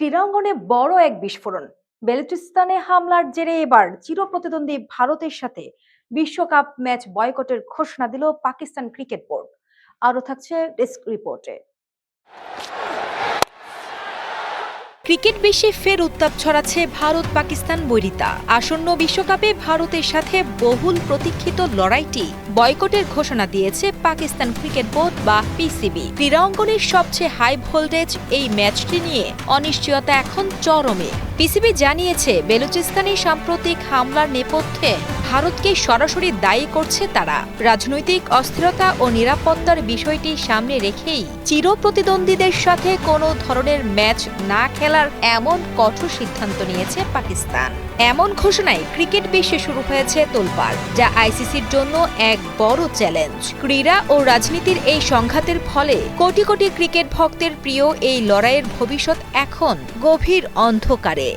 ক্রীড়াঙ্গনে বড় এক বিস্ফোরণ। বেলুচিস্তানে হামলার জেরে এবার চিরপ্রতিদ্বন্দ্বী ভারতের সাথে বিশ্বকাপ ম্যাচ বয়কটের ঘোষণা দিল পাকিস্তান ক্রিকেট বোর্ড। আরও থাকছে ডেস্ক রিপোর্টে। ক্রিকেট বিশ্বে ফের উত্তাপ ছড়াচ্ছে ভারত পাকিস্তান বৈরিতা। আসন্ন বিশ্বকাপে ভারতের সাথে বহুল প্রতীক্ষিত লড়াইটি বয়কটের ঘোষণা দিয়েছে পাকিস্তান ক্রিকেট বোর্ড বা পিসিবি। ক্রীড়াঙ্গনের সবচেয়ে হাই ভোল্টেজ এই ম্যাচটি নিয়ে অনিশ্চয়তা এখন চরমে। পিসিবি জানিয়েছে, বেলুচিস্তানে সাম্প্রতিক হামলার নেপথ্যে ভারতকে সরাসরি দায়ী করছে তারা। রাজনৈতিক অস্থিরতা ও নিরাপত্তার বিষয়টি সামনে রেখেই চিরপ্রতিদ্বন্দ্বীদের সাথে কোনো ধরনের ম্যাচ না খেলার এমন কঠোর সিদ্ধান্ত নিয়েছে পাকিস্তান। এমন ঘোষণায় ক্রিকেট বিশ্বে শুরু হয়েছে তোলপাড়, যা আইসিসির জন্য এক বড় চ্যালেঞ্জ। ক্রীড়া ও রাজনীতির এই সংঘাতের ফলে কোটি কোটি ক্রিকেট ভক্তের প্রিয় এই লড়াইয়ের ভবিষ্যৎ এখন গভীর অন্ধকারে।